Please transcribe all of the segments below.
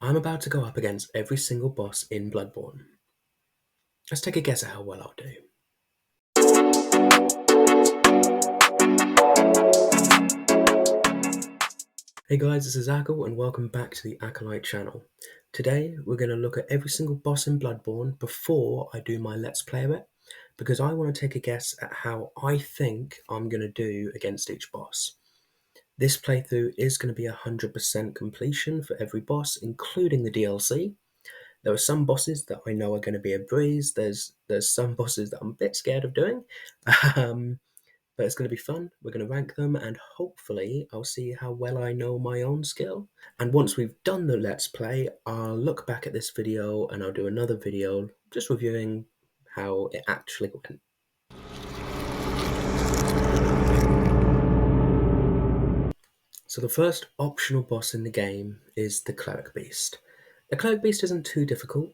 I'm about to go up against every single boss in Bloodborne. Let's take a guess at how well I'll do. Hey guys, this is Akil and welcome back to the Acolyte channel. Today we're going to look at every single boss in Bloodborne before I do my Let's Play of it, because I want to take a guess at how I think I'm going to do against each boss. This playthrough is going to be 100% completion for every boss, including the DLC. There are some bosses that I know are going to be a breeze. There's some bosses that I'm a bit scared of doing, um, but it's going to be fun. We're going to rank them, and hopefully I'll see how well I know my own skill. And once we've done the Let's Play, I'll look back at this video and I'll do another video just reviewing how it actually went. So the first optional boss in the game is the Cleric Beast. The Cleric Beast isn't too difficult.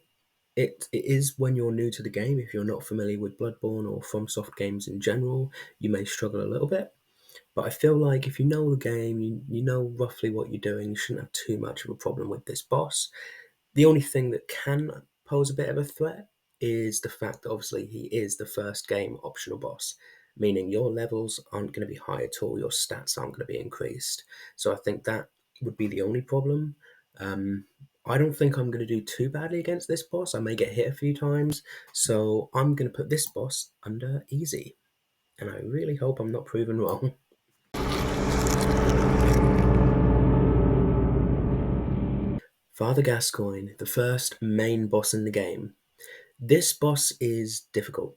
It is when you're new to the game. If you're not familiar with Bloodborne or FromSoft games in general, you may struggle a little bit. But I feel like if you know the game, you know roughly what you're doing, you shouldn't have too much of a problem with this boss. The only thing that can pose a bit of a threat is the fact that obviously he is the first game optional boss, meaning your levels aren't going to be high at all, your stats aren't going to be increased. So I think that would be the only problem. Um, I don't think I'm going to do too badly against this boss. I may get hit a few times, so I'm going to put this boss under easy. And I really hope I'm not proven wrong. Father Gascoigne, the first main boss in the game. This boss is difficult.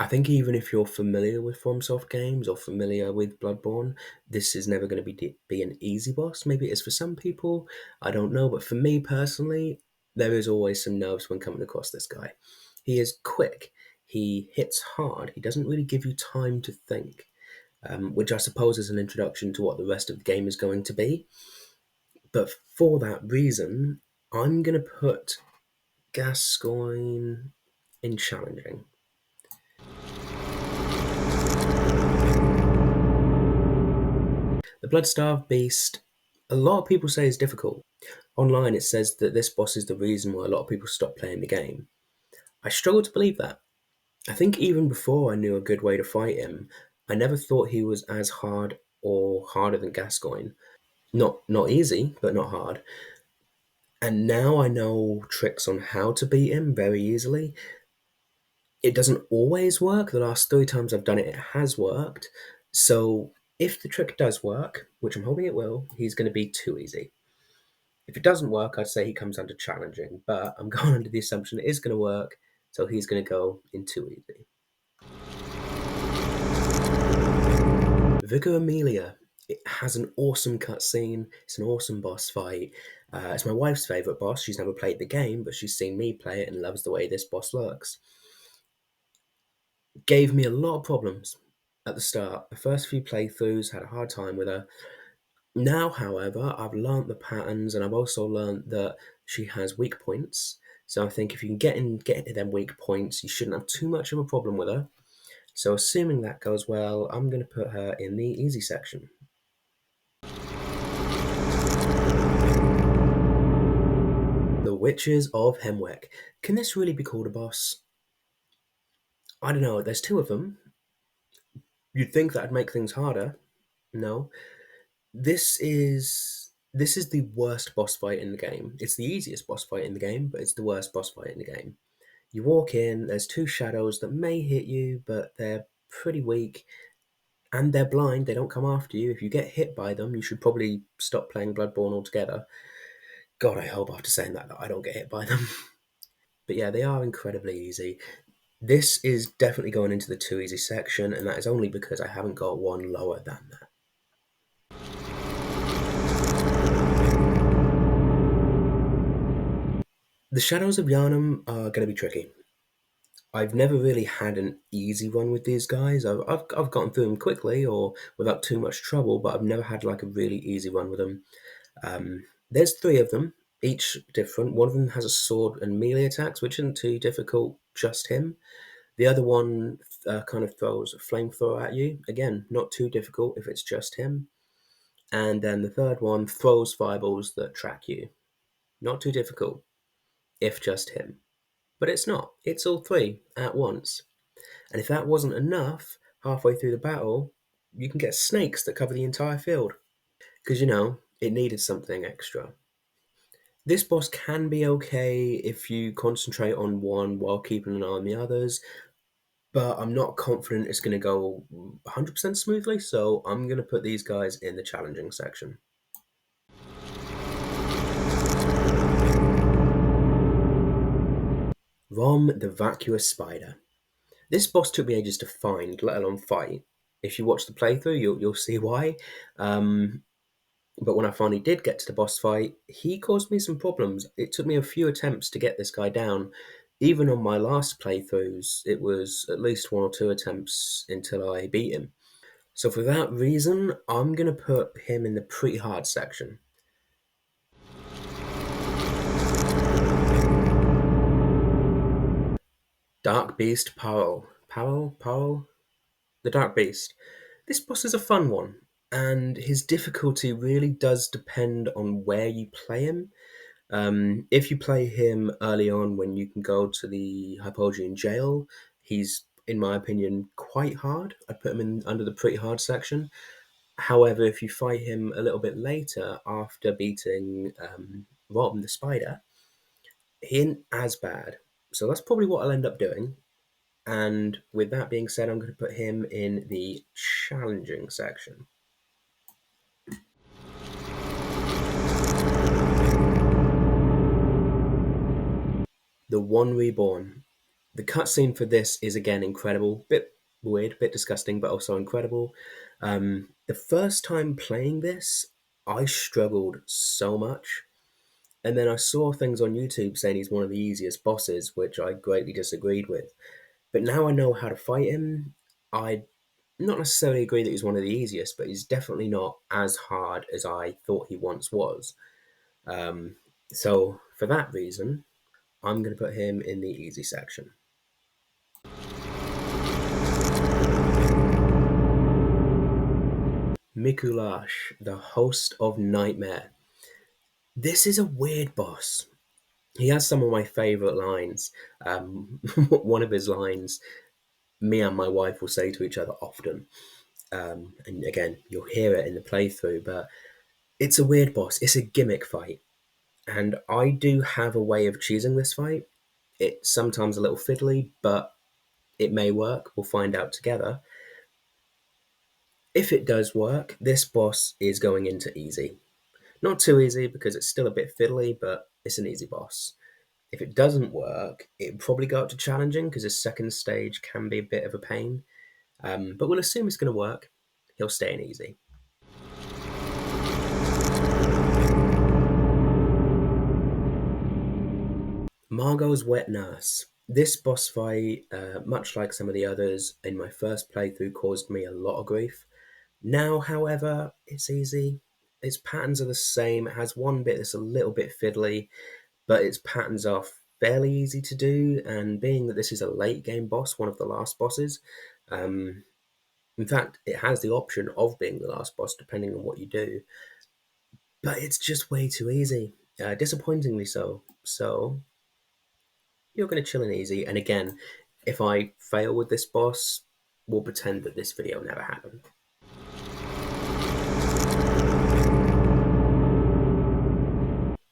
I think even if you're familiar with FromSoft games or familiar with Bloodborne, this is never going to be an easy boss. Maybe it is for some people, I don't know, but for me personally, there is always some nerves when coming across this guy. He is quick, he hits hard, he doesn't really give you time to think, which I suppose is an introduction to what the rest of the game is going to be. But for that reason, I'm going to put Gascoigne in challenging. The Bloodstarved Beast, a lot of people say is difficult. Online it says that this boss is the reason why a lot of people stop playing the game. I struggle to believe that. I think even before I knew a good way to fight him, I never thought he was as hard or harder than Gascoigne. Not easy, but not hard. And now I know tricks on how to beat him very easily. It doesn't always work. The last 3 times I've done it, it has worked. So if the trick does work, which I'm hoping it will, he's going to be too easy. If it doesn't work, I'd say he comes under challenging, but I'm going under the assumption it is going to work, so he's going to go in too easy. Vicar Amelia. It has an awesome cutscene. It's an awesome boss fight. It's my wife's favourite boss. She's never played the game, but she's seen me play it and loves the way this boss looks. Gave me a lot of problems at the start. The first few playthroughs had a hard time with her. Now, however, I've learnt the patterns and I've also learnt that she has weak points. So I think if you can get into them weak points, you shouldn't have too much of a problem with her. So assuming that goes well, I'm going to put her in the easy section. The Witches of Hemwick. Can this really be called a boss? I don't know, there's 2 of them. You'd think that'd make things harder. No. This is the worst boss fight in the game. It's the easiest boss fight in the game, but it's the worst boss fight in the game. You walk in, there's 2 shadows that may hit you, but they're pretty weak, and they're blind, they don't come after you. If you get hit by them, you should probably stop playing Bloodborne altogether. God, I hope after saying that I don't get hit by them. But yeah, they are incredibly easy. This is definitely going into the too easy section, and that is only because I haven't got one lower than that. The Shadows of Yharnam are going to be tricky. I've never really had an easy run with these guys. I've gotten through them quickly or without too much trouble, but I've never had like a really easy run with them. There's 3 of them, each different. One of them has a sword and melee attacks, which isn't too difficult, just him. The other one kind of throws a flamethrower at you. Again, not too difficult if it's just him. And then the third one throws fireballs that track you. Not too difficult, if just him. But it's not. It's all three at once. And if that wasn't enough, halfway through the battle, you can get snakes that cover the entire field. Because, it needed something extra. This boss can be okay if you concentrate on one while keeping an eye on the others, but I'm not confident it's going to go 100% smoothly, so I'm going to put these guys in the challenging section. Rom the Vacuous Spider. This boss took me ages to find, let alone fight. If you watch the playthrough, you'll see why. Um, but when I finally did get to the boss fight, he caused me some problems. It took me a few attempts to get this guy down. Even on my last playthroughs, it was at least one or two attempts until I beat him. So for that reason, I'm going to put him in the pretty hard section. Dark Beast Parel. Parel? The Dark Beast. This boss is a fun one, and his difficulty really does depend on where you play him. If you play him early on when you can go to the Hypogean jail, he's, in my opinion, quite hard. I'd put him in under the pretty hard section. However, if you fight him a little bit later after beating Robin the Spider, he ain't as bad. So that's probably what I'll end up doing. And with that being said, I'm going to put him in the challenging section. The One Reborn. The cutscene for this is again incredible. Bit weird, bit disgusting, but also incredible. The first time playing this, I struggled so much. And then I saw things on YouTube saying he's one of the easiest bosses, which I greatly disagreed with. But now I know how to fight him. I not necessarily agree that he's one of the easiest, but he's definitely not as hard as I thought he once was. Um, so for that reason, I'm going to put him in the easy section. Mikulash, the host of Nightmare. This is a weird boss. He has some of my favourite lines. One of his lines, me and my wife will say to each other often. And again, you'll hear it in the playthrough, but it's a weird boss. It's a gimmick fight. And I do have a way of choosing this fight. It's sometimes a little fiddly, but it may work. We'll find out together. If it does work, this boss is going into easy. Not too easy because it's still a bit fiddly, but it's an easy boss. If it doesn't work, it'd probably go up to challenging because his second stage can be a bit of a pain. But we'll assume it's going to work. He'll stay in easy. Margot's Wet Nurse. This boss fight, much like some of the others in my first playthrough, caused me a lot of grief. Now, however, it's easy. Its patterns are the same. It has one bit that's a little bit fiddly, but its patterns are fairly easy to do. And being that this is a late game boss, one of the last bosses, um, in fact, it has the option of being the last boss depending on what you do, but it's just way too easy. Disappointingly so. So you're going to chill in easy. And again, if I fail with this boss, we'll pretend that this video never happened.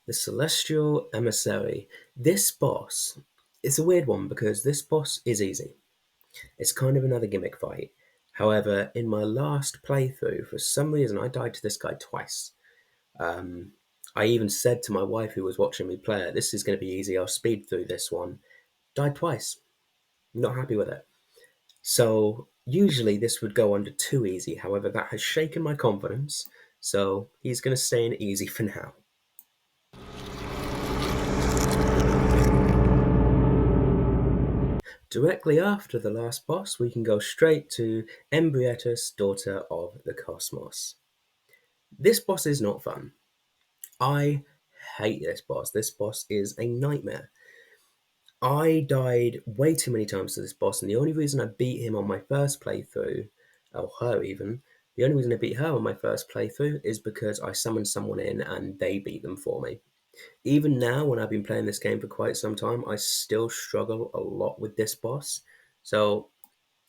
The Celestial Emissary. This boss is a weird one because this boss is easy. It's kind of another gimmick fight. However, in my last playthrough, for some reason, I died to this guy twice. I even said to my wife who was watching me play it, this is going to be easy, I'll speed through this one. Died twice. Not happy with it. So usually this would go under too easy. However, that has shaken my confidence. So he's going to stay in easy for now. Directly after the last boss, we can go straight to Embrietus, Daughter of the Cosmos. This boss is not fun. I hate this boss. This boss is a nightmare. I died way too many times to this boss, and the only reason I beat him on my first playthrough, or her even, the only reason I beat her on my first playthrough is because I summoned someone in and they beat them for me. Even now, when I've been playing this game for quite some time, I still struggle a lot with this boss. So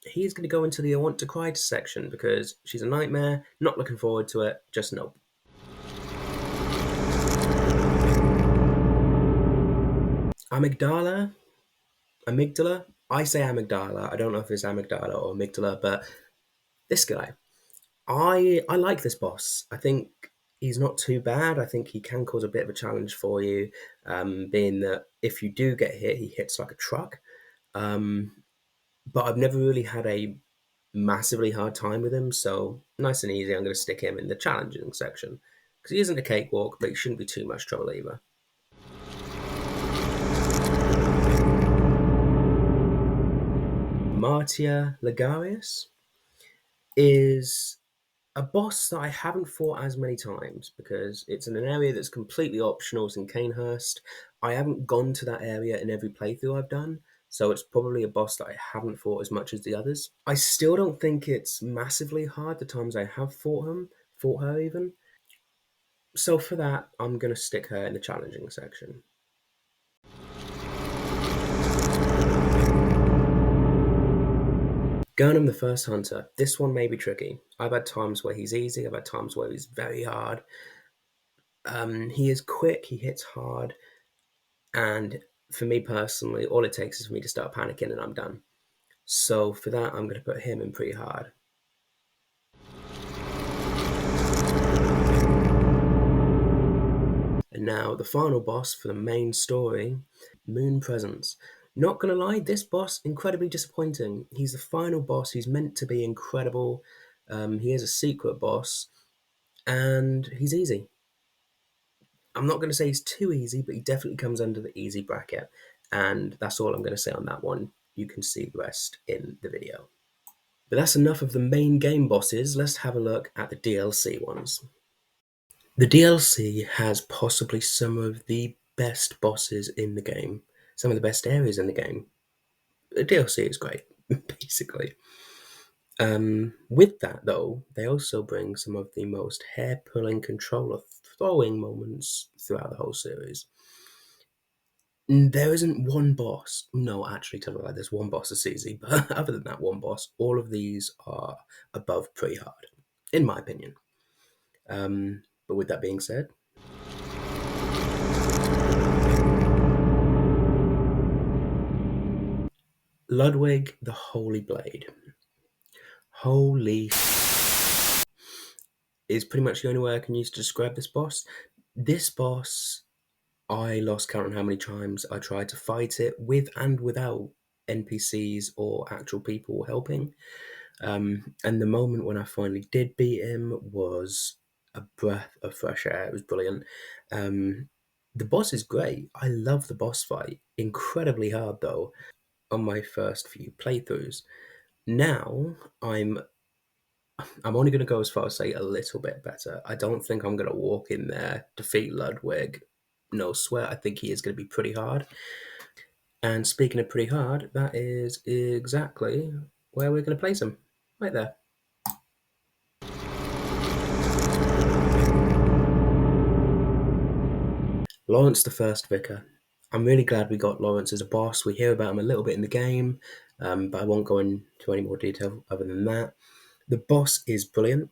he's going to go into the I want to cry section because she's a nightmare. Not looking forward to it. Just nope. Amygdala, amygdala. I say amygdala. I don't know if it's amygdala or amygdala, but this guy. I like this boss. I think he's not too bad. I think he can cause a bit of a challenge for you, being that if you do get hit, he hits like a truck. Um, but I've never really had a massively hard time with him, so nice and easy. I'm going to stick him in the challenging section because he isn't a cakewalk, but he shouldn't be too much trouble either. Martia Legarius is a boss that I haven't fought as many times because it's in an area that's completely optional. It's in Canehurst. I haven't gone to that area in every playthrough I've done, so it's probably a boss that I haven't fought as much as the others. I still don't think it's massively hard the times I have fought her even. So for that, I'm gonna stick her in the challenging section. Gurnham the First Hunter. This one may be tricky. I've had times where he's easy. I've had times where he's very hard. He is quick. He hits hard. And for me personally, all it takes is for me to start panicking and I'm done. So for that, I'm going to put him in pretty hard. And now the final boss for the main story, Moon Presence. Not gonna lie, this boss incredibly disappointing. He's the final boss. He's meant to be incredible. He is a secret boss, and he's easy. I'm not going to say he's too easy, but he definitely comes under the easy bracket. And that's all I'm going to say on that one. You can see the rest in the video. But that's enough of the main game bosses. Let's have a look at the DLC ones. The DLC has possibly some of the best bosses in the game, some of the best areas in the game. The DLC is great, basically. With that, though, they also bring some of the most hair pulling controller throwing moments throughout the whole series. There isn't one boss. No, actually, tell me like there's one boss that's easy, but other than that one boss, all of these are above pretty hard, in my opinion. But with that being said, Ludwig the Holy Blade. Holy is pretty much the only way I can use to describe this boss. This boss, I lost count on how many times I tried to fight it with and without NPCs or actual people helping. And the moment when I finally did beat him was a breath of fresh air. It was brilliant. The boss is great. I love the boss fight. Incredibly hard though on my first few playthroughs. Now I'm only going to go as far as say a little bit better. I don't think I'm going to walk in there, defeat Ludwig. No sweat. I think he is going to be pretty hard. And speaking of pretty hard, that is exactly where we're going to place him. Right there. Lawrence the First Vicar. I'm really glad we got Lawrence as a boss. We hear about him a little bit in the game, but I won't go into any more detail other than that. The boss is brilliant.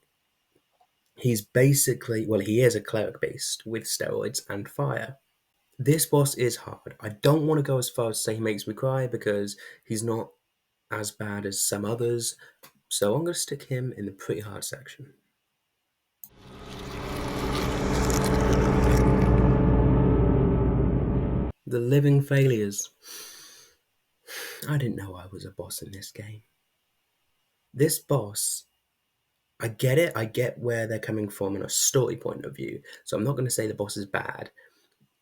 He's basically, well, he is a cleric beast with steroids and fire. This boss is hard. I don't want to go as far as say he makes me cry because he's not as bad as some others. So I'm going to stick him in the pretty hard section. The Living Failures. I didn't know I was a boss in this game. This boss, I get it. I get where they're coming from in a story point of view. So I'm not going to say the boss is bad.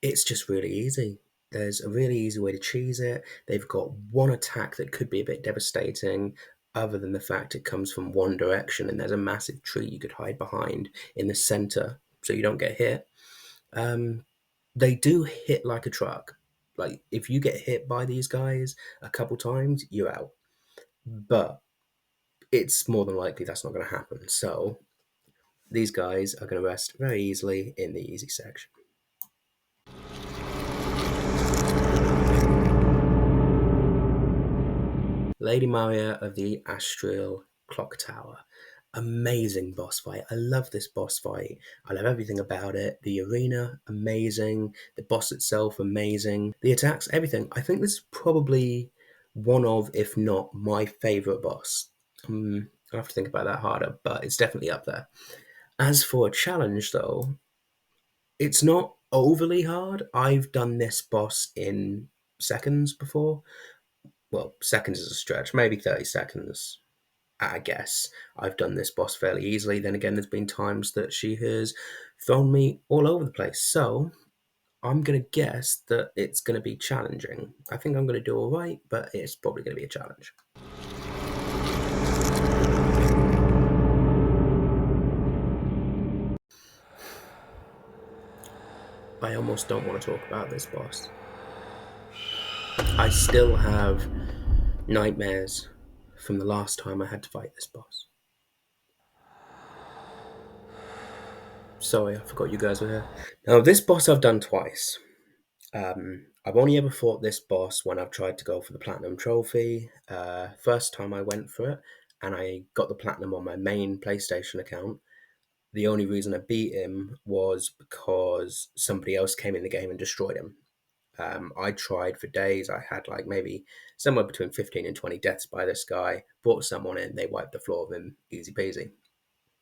It's just really easy. There's a really easy way to cheese it. They've got one attack that could be a bit devastating, other than the fact it comes from one direction and there's a massive tree you could hide behind in the center so you don't get hit. They do hit like a truck. Like, if you get hit by these guys a couple times, you're out. But it's more than likely that's not going to happen. So these guys are going to rest very easily in the easy section. Lady Maria of the Astral Clock Tower. Amazing boss fight. I love this boss fight. I love everything about it. The arena, amazing. The boss itself, amazing. The attacks, everything. I think this is probably one of, if not my favourite boss. I'll have to think about that harder, but it's definitely up there. As for a challenge, though, it's not overly hard. I've done this boss in seconds before. Well, seconds is a stretch, maybe 30 seconds, I guess. I've done this boss fairly easily. Then again, there's been times that she has thrown me all over the place. So I'm going to guess that it's going to be challenging. I think I'm going to do all right, but it's probably going to be a challenge. I almost don't want to talk about this boss. I still have nightmares from the last time I had to fight this boss. Sorry, I forgot you guys were here. Now, this boss I've done twice. I've only ever fought this boss when I've tried to go for the Platinum Trophy. First time I went for it, and I got the Platinum on my main PlayStation account. The only reason I beat him was because somebody else came in the game and destroyed him. I tried for days. I had like maybe somewhere between 15 and 20 deaths by this guy. Brought someone in, they wiped the floor with him, easy peasy.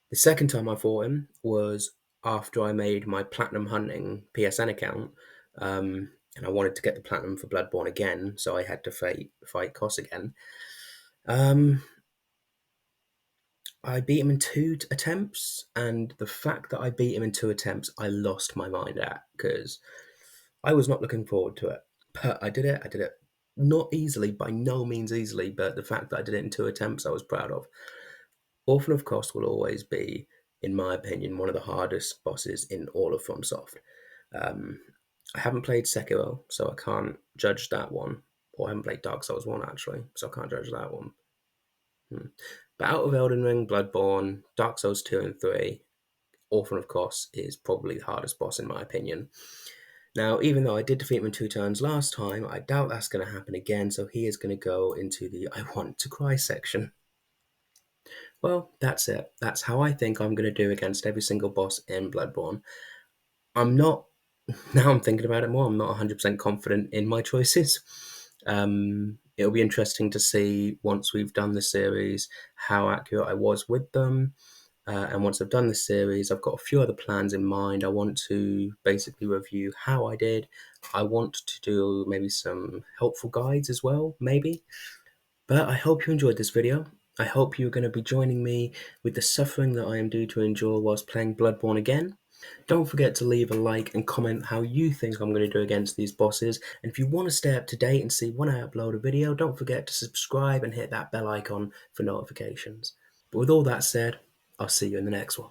The second time I fought him was after I made my Platinum Hunting PSN account, and I wanted to get the Platinum for Bloodborne again, so I had to fight Koss again. I beat him in 2 attempts, and the fact that I beat him in 2 attempts, I lost my mind at, because I was not looking forward to it. But I did it. I did it not easily, by no means easily, but the fact that I did it in 2 attempts, I was proud of. Orphan of Koss will always be, in my opinion, one of the hardest bosses in all of FromSoft. I haven't played Sekiro, so I can't judge that one. Or I haven't played Dark Souls 1, actually, so I can't judge that one. But out of Elden Ring, Bloodborne, Dark Souls 2 and 3, Orphan of Koss is probably the hardest boss in my opinion. Now, even though I did defeat him in 2 turns last time, I doubt that's going to happen again, so he is going to go into the I want to cry section. Well, that's it. That's how I think I'm going to do against every single boss in Bloodborne. I'm not, now I'm thinking about it more, I'm not 100% confident in my choices. It'll be interesting to see once we've done the series how accurate I was with them. And once I've done the series, I've got a few other plans in mind. I want to basically review how I did. I want to do maybe some helpful guides as well, maybe. But I hope you enjoyed this video. I hope you're going to be joining me with the suffering that I am due to endure whilst playing Bloodborne again. Don't forget to leave a like and comment how you think I'm going to do against these bosses. And if you want to stay up to date and see when I upload a video, don't forget to subscribe and hit that bell icon for notifications. But with all that said, I'll see you in the next one.